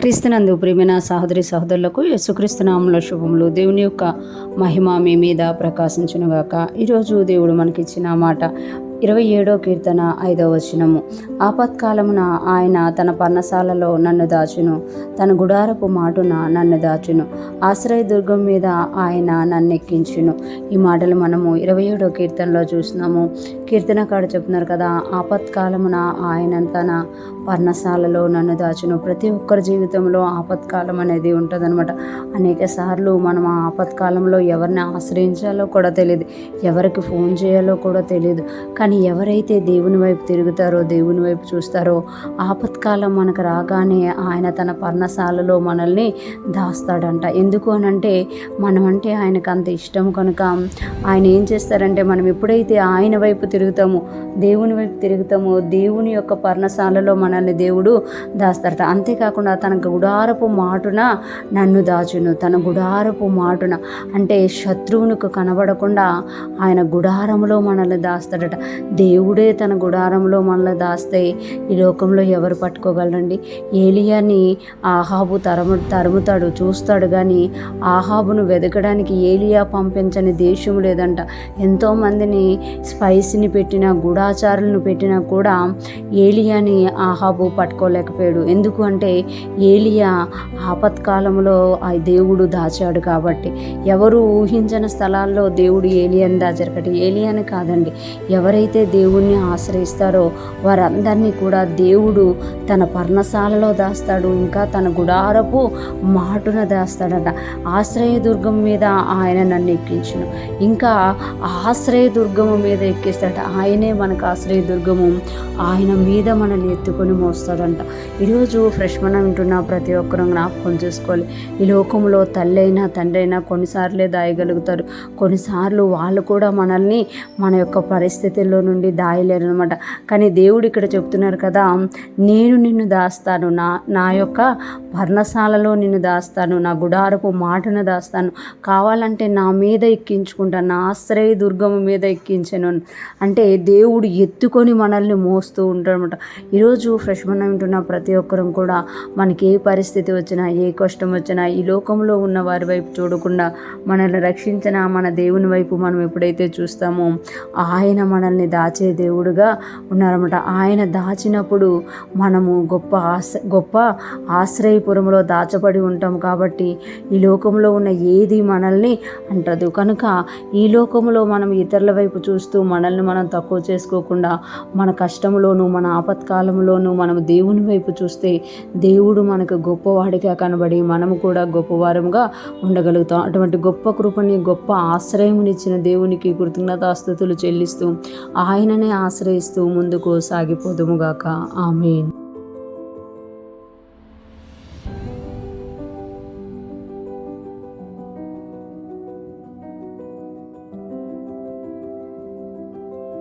క్రీస్తునందు ప్రియమైన సహోదరి సహోదరులకు యేసుక్రీస్తు నామములో శుభములు. దేవుని యొక్క మహిమ మీ మీద ప్రకాశించునుగాక. ఈరోజు దేవుడు మనకిచ్చిన మాట 27వ కీర్తన 5వ వచనము. ఆపత్కాలమున ఆయన తన పర్ణశాలలో నన్ను దాచును, తన గుడారపు మాటున నన్ను దాచును, ఆశ్రయదుర్గం మీద ఆయన నన్ను ఎక్కించును. ఈ మాటలు మనము 27వ కీర్తనలో చూస్తున్నాము. కీర్తనకాడు చెప్తున్నారు కదా, ఆపత్కాలమున ఆయన తన పర్ణశాలలో నన్ను దాచును. ప్రతి ఒక్కరి జీవితంలో ఆపత్కాలం అనేది ఉంటుందన్నమాట. అనేక సార్లు మనం ఆ ఆపత్కాలంలో ఎవరిని ఆశ్రయించాలో కూడా తెలియదు, ఎవరికి ఫోన్ చేయాలో కూడా తెలియదు. కానీ ఎవరైతే దేవుని వైపు తిరుగుతారో, దేవుని వైపు చూస్తారో, ఆపత్కాలం మనకు రాగానే ఆయన తన పర్ణశాలలో మనల్ని దాస్తాడంట. ఎందుకు అనంటే మనమంటే ఆయనకు అంత ఇష్టం కనుక ఆయన ఏం చేస్తారంటే, మనం ఎప్పుడైతే ఆయన వైపు తిరుగుతామో, దేవుని వైపు తిరుగుతామో, దేవుని యొక్క పర్ణశాలలో మనల్ని దేవుడు దాస్తారట. అంతేకాకుండా తన గుడారపు మాటున నన్ను దాచును. తన గుడారపు మాటున అంటే శత్రువునికి కనబడకుండా ఆయన గుడారంలో మనల్ని దాస్తాడట. దేవుడే తన గుడారంలో మనల్ని దాస్తే ఈ లోకంలో ఎవరు పట్టుకోగలరండి? ఏలియాని ఆహాబు తరుముతాడు, చూస్తాడు, కానీ ఆహాబును వెతకడానికి ఏలియా పంపించని దేశం లేదంట. ఎంతోమందిని స్పైస్ని పెట్టినా, గూఢాచారులను పెట్టినా కూడా ఏలియాని ఆహాబు పట్టుకోలేకపోయాడు. ఎందుకు అంటే ఏలియా ఆపత్కాలంలో ఆ దేవుడు దాచాడు కాబట్టి. ఎవరు ఊహించని స్థలాల్లో దేవుడు ఏలియాని దాచారు కాబట్టి. ఏలియాని కాదండి, ఎవరైతే దేవుణ్ణి ఆశ్రయిస్తారో వారందరినీ కూడా దేవుడు తన పర్ణశాలలో దాస్తాడు, ఇంకా తన గుడారపు మాటున దాస్తాడట. ఆశ్రయదుర్గం మీద ఆయన నన్ను ఎక్కించును. ఇంకా ఆశ్రయదుర్గము మీద ఎక్కిస్తాడట. ఆయనే మనకు ఆశ్రయదుర్గము, ఆయన మీద మనల్ని ఎత్తుకొని మోస్తాడంట. ఈరోజు ఫ్రెష్ మనం వింటున్న ప్రతి ఒక్కరూ జ్ఞాపకం చేసుకోవాలి. ఈ లోకంలో తల్లి అయినా తండ్రి అయినా కొన్నిసార్లే దాయగలుగుతారు, కొన్నిసార్లు వాళ్ళు కూడా మనల్ని మన యొక్క పరిస్థితుల్లో నుండి దాయలేరు అనమాట. కానీ దేవుడు ఇక్కడ చెప్తున్నారు కదా, నేను నిన్ను దాస్తాను, నా యొక్క పర్ణశాలలో నిన్ను దాస్తాను, నా గుడారపు మాటను దాస్తాను, కావాలంటే నా మీద ఎక్కించుకుంటాను, నా ఆశ్రయ దుర్గము మీద ఎక్కించను. అంటే దేవుడు ఎత్తుకొని మనల్ని మోస్తూ ఉంటాడు అనమాట. ఈరోజు ఫ్రెష్ మనం వింటున్న ప్రతి ఒక్కరం కూడా మనకి ఏ పరిస్థితి వచ్చినా, ఏ కష్టం వచ్చినా, ఈ లోకంలో ఉన్న వారి వైపు చూడకుండా మనల్ని రక్షించిన మన దేవుని వైపు మనం ఎప్పుడైతే చూస్తామో ఆయన మనల్ని దాచే దేవుడుగా ఉన్నారన్నమాట. ఆయన దాచినప్పుడు మనము గొప్ప ఆశ్రయపురంలో దాచబడి ఉంటాం కాబట్టి ఈ లోకంలో ఉన్న ఏది మనల్ని అంటదు. కనుక ఈ లోకంలో మనం ఇతరుల వైపు చూస్తూ మనల్ని మనం తక్కువ చేసుకోకుండా, మన కష్టంలోనూ మన ఆపత్కాలంలోనూ మనం దేవుని వైపు చూస్తే దేవుడు మనకు గొప్పవాడిగా కనబడి మనము కూడా గొప్పవారంగా ఉండగలుగుతాం. అటువంటి గొప్ప కృపని, గొప్ప ఆశ్రయమునిచ్చిన దేవునికి కృతజ్ఞతాస్తుతులు చెల్లిస్తూ ఆయననే ఆశ్రయిస్తూ ముందుకు సాగిపోదుముగాక. ఆమేన్.